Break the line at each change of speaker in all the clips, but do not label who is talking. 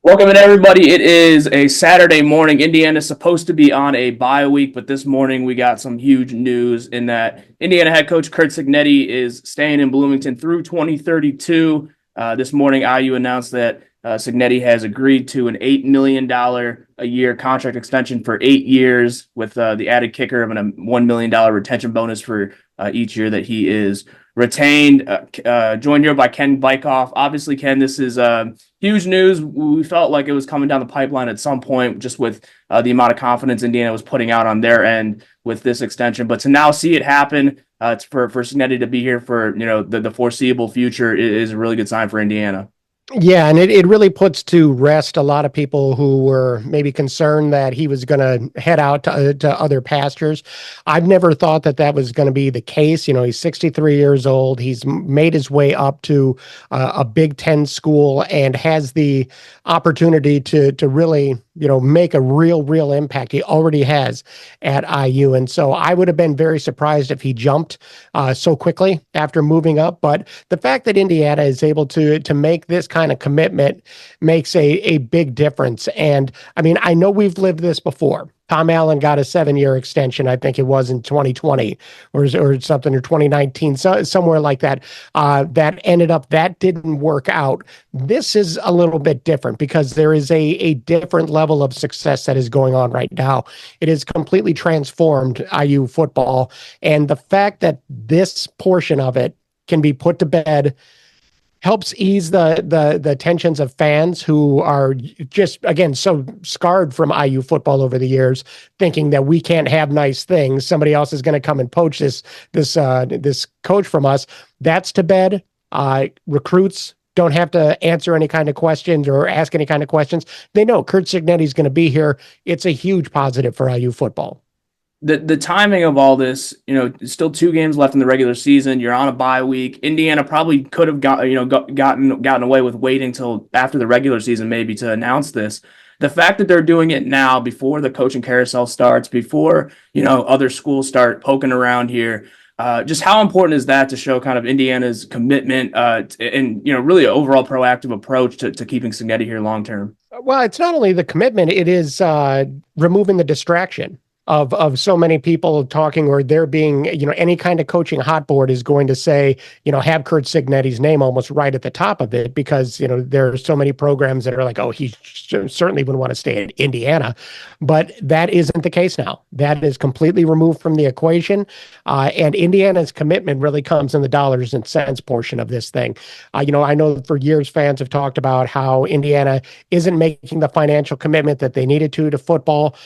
Welcome in, everybody. It is a Saturday morning. Indiana's supposed to be on a bye week, but this morning we got some huge news in that Indiana head coach Curt Cignetti is staying in Bloomington through 2032. This morning, IU announced that Cignetti has agreed to an $8 million a year contract extension for 8 years with the added kicker of a $1 million retention bonus for each year that he is retained. Joined here by Ken Bykoff. Obviously, Ken, this is huge news. We felt like it was coming down the pipeline at some point, just with the amount of confidence Indiana was putting out on their end with this extension. But to now see it happen, it's for Cignetti to be here for the foreseeable future is a really good sign for Indiana.
Yeah, and it really puts to rest a lot of people who were maybe concerned that he was going to head out to other pastures. I've never thought that was going to be the case. He's 63 years old. He's made his way up to a Big Ten school and has the opportunity to really make a real impact. He already has at IU. And so I would have been very surprised if he jumped so quickly after moving up. But the fact that Indiana is able to make this kind of commitment makes a big difference. And I mean, I know we've lived this before. Tom Allen got a 7-year extension. I think it was in 2020 or something, or 2019, somewhere like that. That didn't work out. This is a little bit different because there is a different level of success that is going on right now. It has completely transformed IU football. And the fact that this portion of it can be put to bed helps ease the tensions of fans who are just, again, so scarred from IU football over the years, thinking that we can't have nice things. Somebody else is going to come and poach this coach from us. That's to bed. Recruits don't have to answer any kind of questions or ask any kind of questions. They know Curt Cignetti is going to be here. It's a huge positive for IU football.
The timing of all this, still 2 games left in the regular season. You're on a bye week. Indiana probably could have gotten away with waiting till after the regular season maybe to announce this. The fact that they're doing it now before the coaching carousel starts, before other schools start poking around here, just how important is that to show kind of Indiana's commitment and really an overall proactive approach to keeping Cignetti here long term?
Well, it's not only the commitment; it is removing the distraction of so many people talking, or there being, any kind of coaching hotboard is going to say, have Curt Cignetti's name almost right at the top of it, because, there are so many programs that are like, oh, he certainly wouldn't want to stay at Indiana. But that isn't the case now. That is completely removed from the equation. And Indiana's commitment really comes in the dollars and cents portion of this thing. I know for years fans have talked about how Indiana isn't making the financial commitment that they needed to football.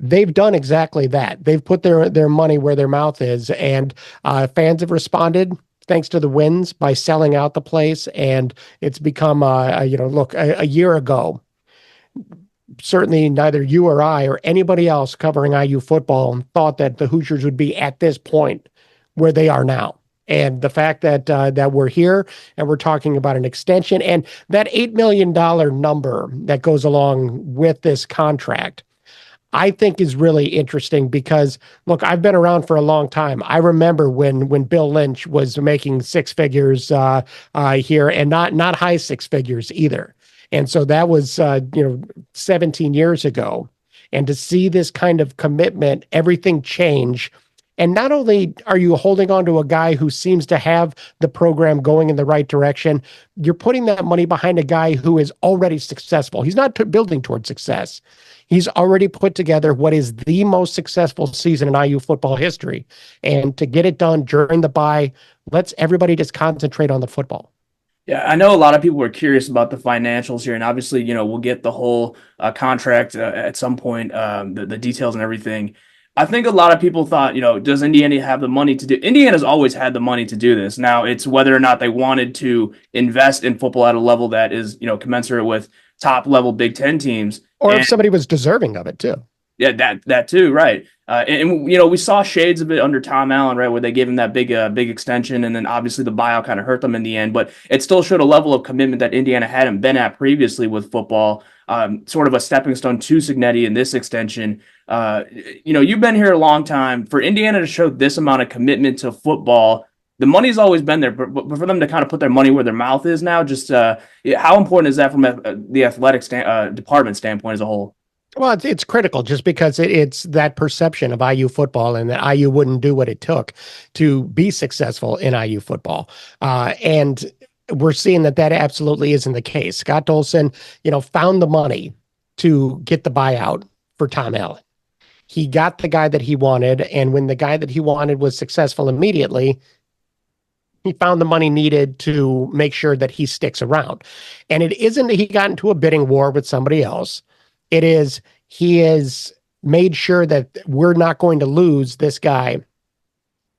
They've done exactly that. They've put their money where their mouth is, and fans have responded thanks to the wins by selling out the place. And it's become, look, a year ago, certainly neither you or I or anybody else covering IU football thought that the Hoosiers would be at this point where they are now. And the fact that we're here and we're talking about an extension, and that $8 million number that goes along with this contract, I think is really interesting because, look, I've been around for a long time. I remember when Bill Lynch was making six figures here, and not high six figures either. And so that was 17 years ago. And to see this kind of commitment, everything change. And not only are you holding on to a guy who seems to have the program going in the right direction, you're putting that money behind a guy who is already successful. He's not building towards success. He's already put together what is the most successful season in IU football history. And to get it done during the bye lets everybody just concentrate on the football.
Yeah, I know a lot of people were curious about the financials here, and obviously, we'll get the whole contract at some point, the details and everything. I think a lot of people thought, does Indiana have the money to do? Indiana's always had the money to do this. Now it's whether or not they wanted to invest in football at a level that is, commensurate with top level Big Ten teams,
or if somebody was deserving of it too.
Yeah, that too, right? And we saw shades of it under Tom Allen, right, where they gave him that big extension, and then obviously the buyout kind of hurt them in the end. But it still showed a level of commitment that Indiana hadn't been at previously with football. Sort of a stepping stone to Cignetti in this extension. You've been here a long time. For Indiana to show this amount of commitment to football, the money's always been there, but for them to kind of put their money where their mouth is now, just how important is that from the athletic department standpoint as a whole?
Well, it's critical just because it's that perception of IU football and that IU wouldn't do what it took to be successful in IU football. And we're seeing that absolutely isn't the case. Scott Dolson, found the money to get the buyout for Tom Allen. He got the guy that he wanted. And when the guy that he wanted was successful immediately, he found the money needed to make sure that he sticks around. And it isn't that he got into a bidding war with somebody else. It is he has made sure that we're not going to lose this guy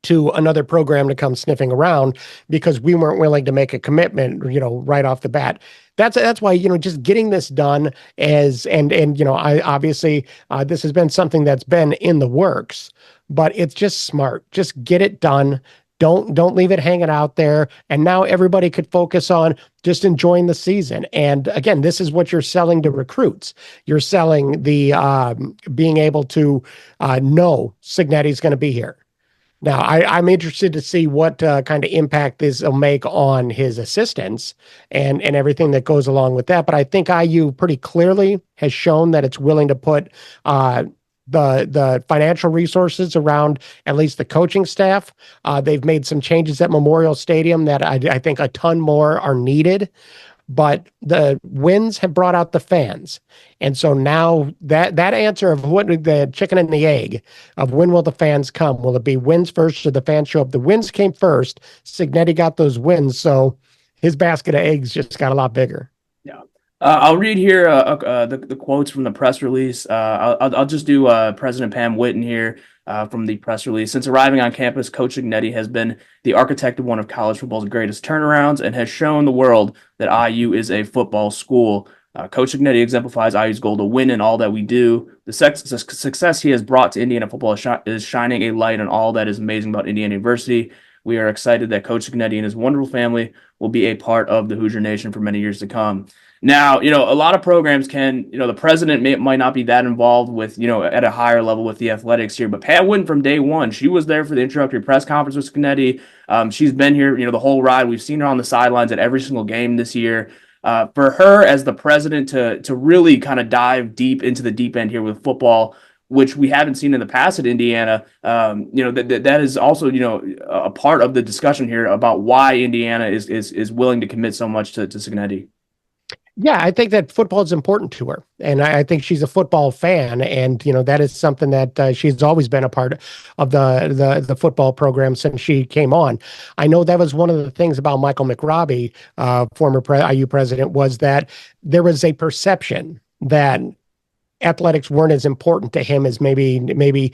to another program to come sniffing around because we weren't willing to make a commitment, right off the bat. That's why, just getting this done I obviously this has been something that's been in the works, but it's just smart. Just get it done. Don't leave it hanging out there. And now everybody could focus on just enjoying the season. And again, this is what you're selling to recruits. You're selling the being able to know Cignetti's going to be here. Now, I'm interested to see what kind of impact this will make on his assistants and everything that goes along with that. But I think IU pretty clearly has shown that it's willing to put the financial resources around at least the coaching staff. They've made some changes at Memorial Stadium that I think a ton more are needed. But the wins have brought out the fans. And so now that answer of what the chicken and the egg of when will the fans come? Will it be wins first or the fans show up? The wins came first. Cignetti got those wins. So his basket of eggs just got a lot bigger.
Yeah. I'll read here the quotes from the press release. I'll just do President Pam Whitten here from the press release. Since arriving on campus, Coach Cignetti has been the architect of one of college football's greatest turnarounds and has shown the world that IU is a football school. Coach Cignetti exemplifies IU's goal to win in all that we do. The success he has brought to Indiana football is shining a light on all that is amazing about Indiana University. We are excited that Coach Cignetti and his wonderful family will be a part of the Hoosier Nation for many years to come. Now, a lot of programs can, the president might not be that involved with, at a higher level with the athletics here, but Pat Whitten from day one, she was there for the introductory press conference with Cignetti. She's been here, the whole ride. We've seen her on the sidelines at every single game this year. For her as the president to really kind of dive deep into the deep end here with football, which we haven't seen in the past at Indiana, that is also, a part of the discussion here about why Indiana is willing to commit so much to Cignetti.
Yeah, I think that football is important to her. And I think she's a football fan. And, that is something that she's always been a part of the football program since she came on. I know that was one of the things about Michael McRobbie, former IU president, was that there was a perception that athletics weren't as important to him as maybe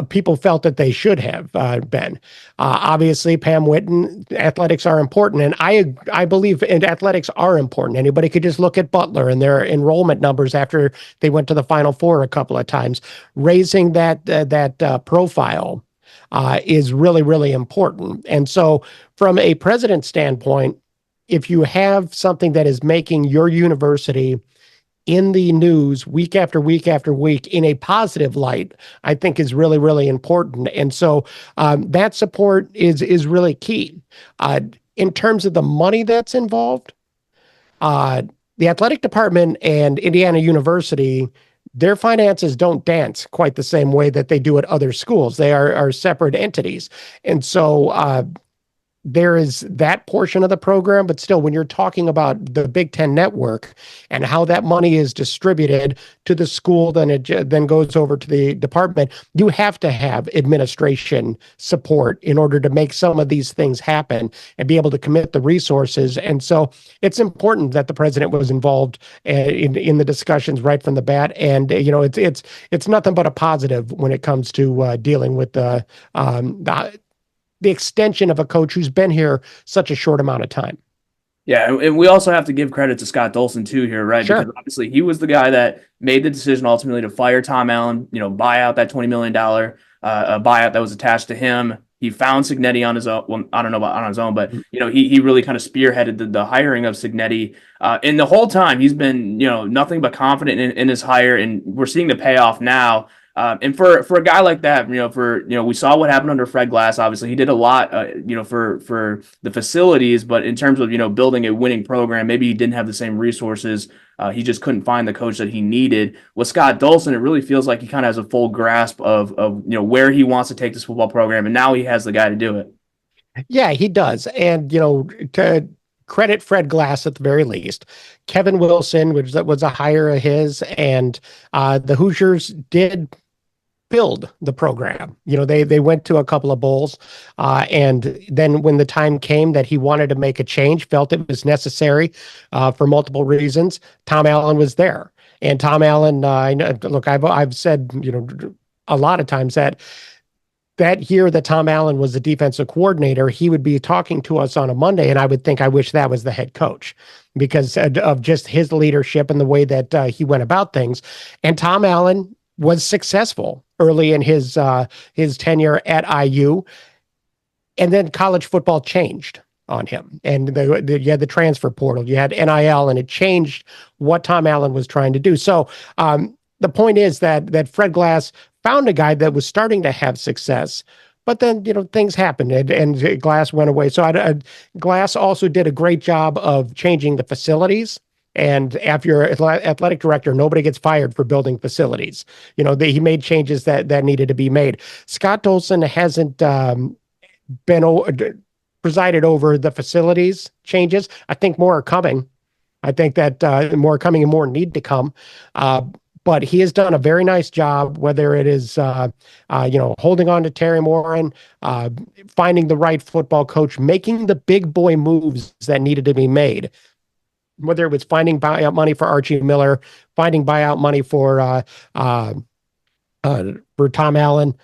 people felt that they should have been. Obviously, Pam Whitten, athletics are important, and I believe athletics are important. Anybody could just look at Butler and their enrollment numbers after they went to the Final Four a couple of times. Raising that profile is really, really important. And so, from a president standpoint, if you have something that is making your university in the news week after week after week in a positive light, I think is really, really important. And so that support is really key. In terms of the money that's involved, the athletic department and Indiana University, their finances don't dance quite the same way that they do at other schools. They are separate entities. And so there is that portion of the program, but still, when you're talking about the Big Ten network and how that money is distributed to the school, then it then goes over to the department. You have to have administration support in order to make some of these things happen and be able to commit the resources. And so, it's important that the president was involved in the discussions right from the bat. And it's nothing but a positive when it comes to dealing with the extension of a coach who's been here such a short amount of time.
Yeah, and we also have to give credit to Scott Dolson too here, right?
Sure.
Because obviously he was the guy that made the decision ultimately to fire Tom Allen, buy out that $20 million buyout that was attached to him. He found Cignetti on his own. Well, I don't know about on his own, but he really kind of spearheaded the hiring of Cignetti. And the whole time he's been nothing but confident in his hire, and we're seeing the payoff now. And for a guy like that, we saw what happened under Fred Glass. Obviously, he did a lot, for the facilities, but in terms of building a winning program, maybe he didn't have the same resources. He just couldn't find the coach that he needed. With Scott Dolson, it really feels like he kind of has a full grasp of where he wants to take this football program, and now he has the guy to do it.
Yeah, he does. And, to credit Fred Glass at the very least, Kevin Wilson, which was a hire of his, and the Hoosiers did build the program. They went to a couple of bowls, and then when the time came that he wanted to make a change, felt it was necessary for multiple reasons, Tom Allen was there. And Tom Allen, look, I've said, a lot of times that year that Tom Allen was the defensive coordinator, he would be talking to us on a Monday, and I would think, I wish that was the head coach because of just his leadership and the way that he went about things. And Tom Allen was successful early in his tenure at IU, and then college football changed on him. And you had the transfer portal, you had NIL, and it changed what Tom Allen was trying to do. So the point is that Fred Glass found a guy that was starting to have success, but then things happened and Glass went away. So Glass also did a great job of changing the facilities. And after you're athletic director, nobody gets fired for building facilities. He made changes that needed to be made. Scott Dolson hasn't presided over the facilities changes. I think more are coming. I think that more are coming and more need to come. But he has done a very nice job, whether it is, holding on to Terry Moran, finding the right football coach, making the big boy moves that needed to be made. Whether it was finding buyout money for Archie Miller, finding buyout money for Tom Allen,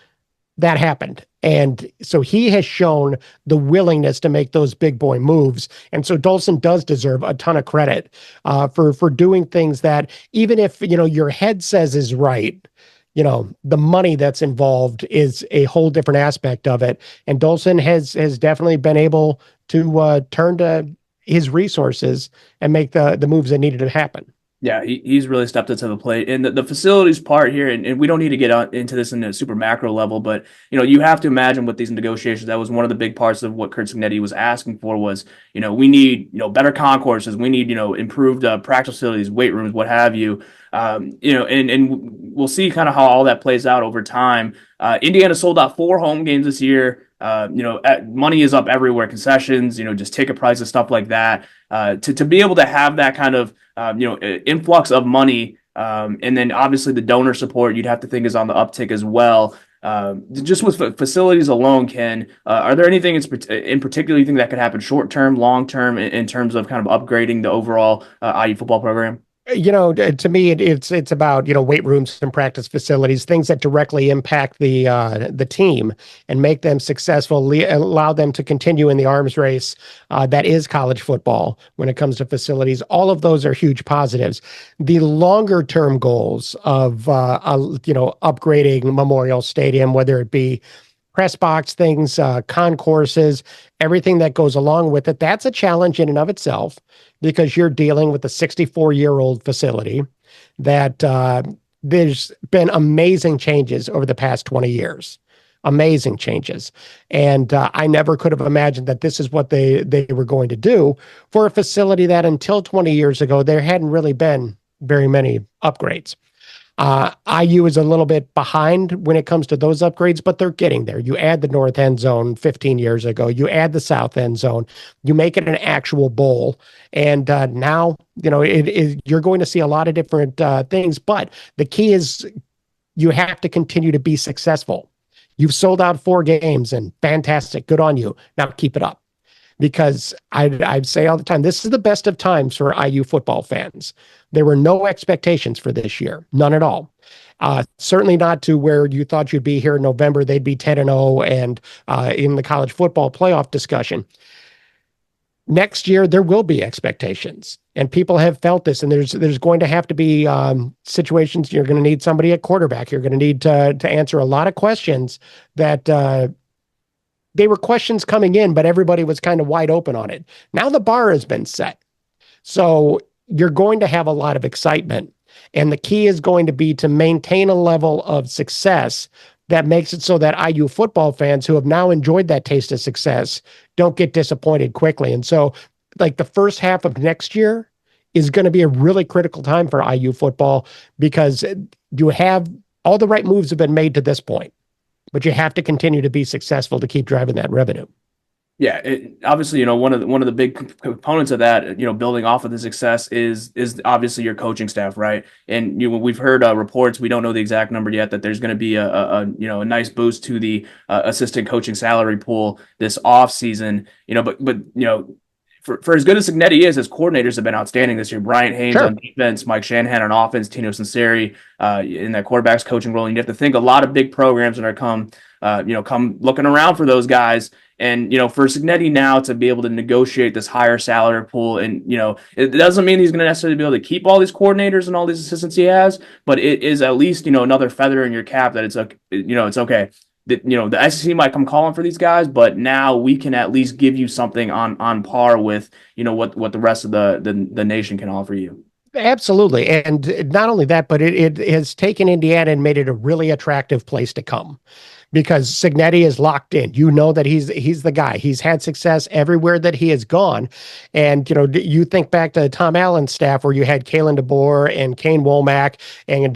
that happened. And so he has shown the willingness to make those big boy moves. And so Dolson does deserve a ton of credit for doing things that, even if, your head says is right, the money that's involved is a whole different aspect of it. And Dolson has definitely been able to turn to his resources and make the moves that needed to happen.
Yeah, he's really stepped up to the plate. And the facilities part here, and we don't need to get into this in a super macro level, but you have to imagine with these negotiations, that was one of the big parts of what Curt Cignetti was asking for was, we need better concourses, we need improved practice facilities, weight rooms, what have you. And we'll see kind of how all that plays out over time. Indiana sold out 4 home games this year. Money is up everywhere, concessions, just ticket prices, stuff like that. To be able to have that kind of influx of money, and then obviously the donor support you'd have to think is on the uptick as well. Just with facilities alone, Ken, are there anything in particular you think that could happen short term, long term, in terms of kind of upgrading the overall IU football program?
To me, it's about weight rooms and practice facilities, things that directly impact the team and make them successful, allow them to continue in the arms race that is college football. When it comes to facilities, all of those are huge positives. The longer term goals of upgrading Memorial Stadium, whether it be press box things, concourses, everything that goes along with it. That's a challenge in and of itself because you're dealing with a 64-year-old facility that there's been amazing changes over the past 20 years. Amazing changes. And I never could have imagined that this is what they were going to do for a facility that until 20 years ago, there hadn't really been very many upgrades. IU is a little bit behind when it comes to those upgrades, but they're getting there. You add the north end zone 15 years ago, you add the south end zone, you make it an actual bowl. And now, you're going to see a lot of different things, but the key is you have to continue to be successful. You've sold out 4 games and fantastic. Good on you. Now keep it up. Because I'd say all the time, this is the best of times for IU football fans. There were no expectations for this year, none at all. Certainly not to where you thought you'd be here in November. They'd be 10-0 and in the college football playoff discussion. Next year, there will be expectations, and people have felt this. And there's going to have to be situations. You're going to need somebody at quarterback. You're going to need to answer a lot of questions that they were questions coming in, but everybody was kind of wide open on it. Now the bar has been set. So you're going to have a lot of excitement. And the key is going to be to maintain a level of success that makes it so that IU football fans who have now enjoyed that taste of success don't get disappointed quickly. And so, like the first half of next year is going to be a really critical time for IU football because you have all the right moves have been made to this point, but you have to continue to be successful to keep driving that revenue.
Yeah, obviously, one of the big components of that, building off of the success is obviously your coaching staff, right? And we've heard reports, we don't know the exact number yet, that there's going to be a nice boost to the assistant coaching salary pool this off season. For as good as Cignetti is, his coordinators have been outstanding this year. Bryant Haynes
Sure.
on defense, Mike Shanahan on offense, Tino Sinceri in that quarterback's coaching role. And you have to think a lot of big programs that are come looking around for those guys. And, for Cignetti now to be able to negotiate this higher salary pool, and, it doesn't mean he's going to necessarily be able to keep all these coordinators and all these assistants he has, but it is at least, another feather in your cap that it's okay. The SEC might come calling for these guys, but now we can at least give you something on par with, what the rest of the nation can offer you.
Absolutely. And not only that, but it has taken Indiana and made it a really attractive place to come because Cignetti is locked in. You know that he's the guy. He's had success everywhere that he has gone. And, you think back to Tom Allen's staff where you had Kalen DeBoer and Kane Womack and,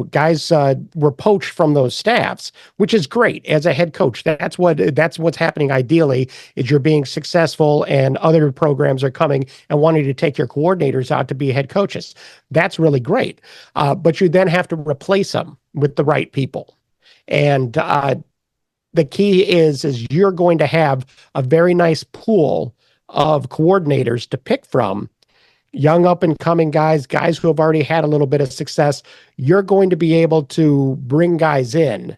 guys were poached from those staffs, which is great as a head coach. That's what's happening ideally is you're being successful and other programs are coming and wanting to take your coordinators out to be head coaches. That's really great. But you then have to replace them with the right people. And the key is you're going to have a very nice pool of coordinators to pick from, young up and coming guys who have already had a little bit of success. You're going to be able to bring guys in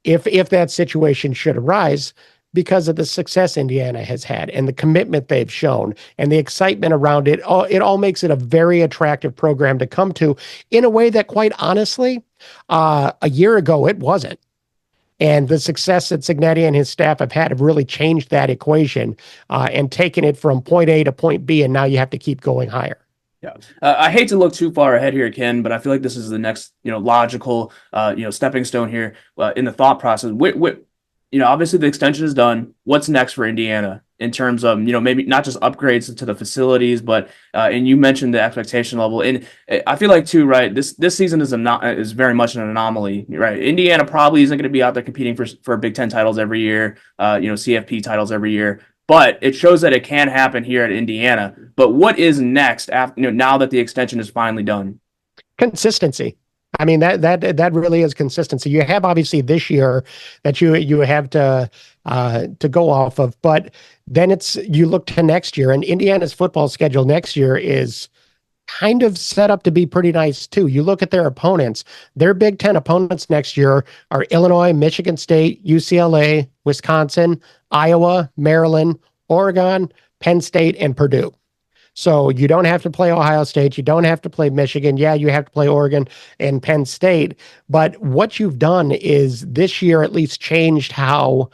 if that situation should arise because of the success Indiana has had and the commitment they've shown and the excitement around it. It all makes it a very attractive program to come to in a way that, quite honestly, a year ago, it wasn't. And the success that Cignetti and his staff have really changed that equation and taken it from point A to point B, and now you have to keep going higher.
Yeah, I hate to look too far ahead here, Ken, but I feel like this is the next, logical, stepping stone here in the thought process. Obviously the extension is done. What's next for Indiana in terms of, maybe not just upgrades to the facilities, but and you mentioned the expectation level. And I feel like too, right, this season is very much an anomaly, right? Indiana probably isn't going to be out there competing for Big Ten titles every year, CFP titles every year. But it shows that it can happen here at Indiana. But what is next after, now that the extension is finally done?
Consistency. I mean, that really is consistency. You have obviously this year that you have to go off of, but then you look to next year, and Indiana's football schedule next year is kind of set up to be pretty nice too. You look at their opponents, their Big Ten opponents next year are Illinois, Michigan State, UCLA, Wisconsin, Iowa, Maryland, Oregon, Penn State, and Purdue. So you don't have to play Ohio State. You don't have to play Michigan. Yeah, you have to play Oregon and Penn State. But what you've done is this year at least changed how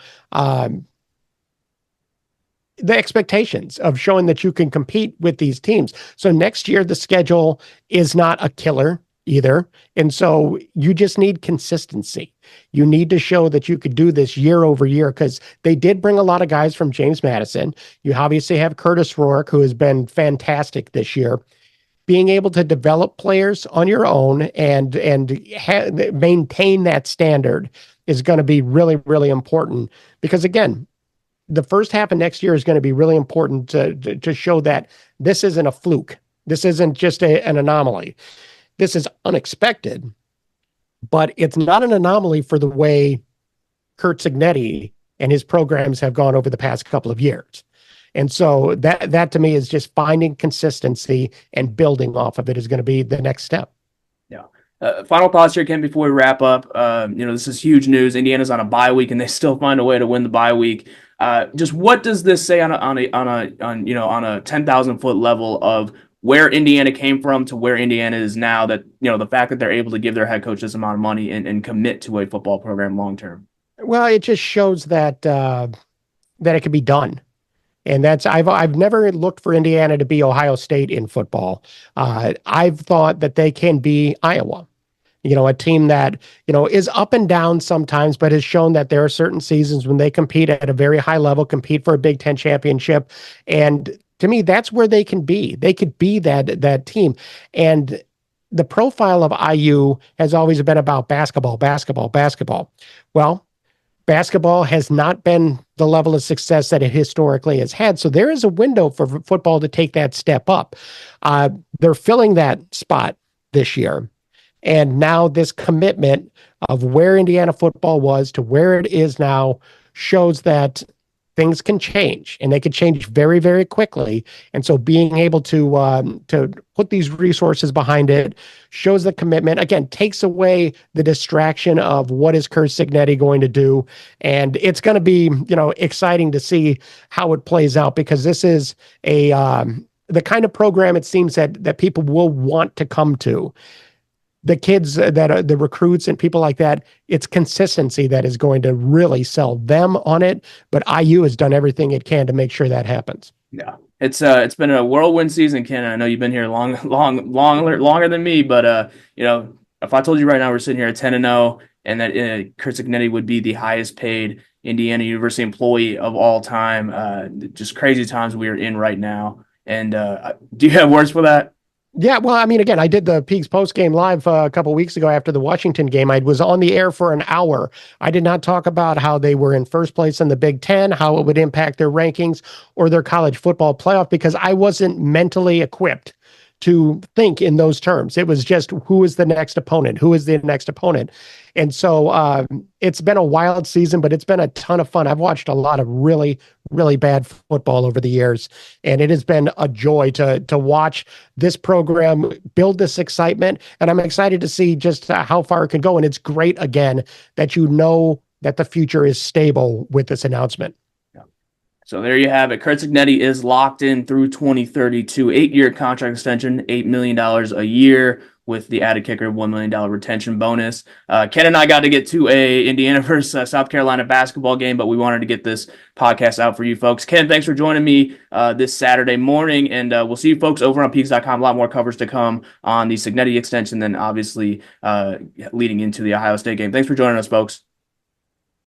the expectations of showing that you can compete with these teams. So next year, the schedule is not a killer either. And so you just need consistency. You need to show that you could do this year over year because they did bring a lot of guys from James Madison. You obviously have Curtis Rourke, who has been fantastic this year. Being able to develop players on your own and maintain that standard is going to be really, really important because, again, the first half of next year is going to be really important to show that this isn't a fluke. This isn't just an anomaly. This is unexpected, but it's not an anomaly for the way Curt Cignetti and his programs have gone over the past couple of years. And so that to me is just finding consistency and building off of it is going to be the next step.
Yeah. Final thoughts here, Ken, before we wrap up. This is huge news. Indiana's on a bye week, and they still find a way to win the bye week. Just what does this say on a 10,000-foot level of where Indiana came from to where Indiana is now? That the fact that they're able to give their head coach this amount of money and commit to a football program long term.
Well, it just shows that it can be done. And I've never looked for Indiana to be Ohio State in football. I've thought that they can be Iowa. A team that, is up and down sometimes, but has shown that there are certain seasons when they compete at a very high level, compete for a Big Ten championship. And to me, that's where they can be. They could be that team. And the profile of IU has always been about basketball, basketball, basketball. Well, basketball has not been the level of success that it historically has had. So there is a window for football to take that step up. They're filling that spot this year. And now this commitment of where Indiana football was to where it is now shows that things can change, and they can change very, very quickly. And so being able to put these resources behind it shows the commitment. Again, takes away the distraction of what is Curt Cignetti going to do. And it's going to be, exciting to see how it plays out, because this is the kind of program it seems that people will want to come to. The kids that are the recruits and people like that, it's consistency that is going to really sell them on it. But IU has done everything it can to make sure that happens.
Yeah, it's been a whirlwind season, Ken. I know you've been here longer than me, but if I told you right now we're sitting here at 10-0, and that Curt Cignetti would be the highest paid Indiana University employee of all time, just crazy times we are in right now. And do you have words for that?
Yeah, well, I mean, again, I did the Peegs post game live a couple of weeks ago after the Washington game. I was on the air for an hour. I did not talk about how they were in first place in the Big Ten, how it would impact their rankings or their college football playoff, because I wasn't mentally equipped to think in those terms. It was just, who is the next opponent? Who is the next opponent? And so it's been a wild season, but it's been a ton of fun. I've watched a lot of really, really bad football over the years, and it has been a joy to watch this program build this excitement. And I'm excited to see just how far it can go. And it's great, again, that that the future is stable with this announcement.
So there you have it. Curt Cignetti is locked in through 2032, 8-year contract extension, $8 million a year with the added kicker of $1 million retention bonus. Ken and I got to get to a Indiana versus South Carolina basketball game, but we wanted to get this podcast out for you folks. Ken, thanks for joining me this Saturday morning, and we'll see you folks over on Peegs.com. A lot more coverage to come on the Cignetti extension, then obviously leading into the Ohio State game. Thanks for joining us, folks.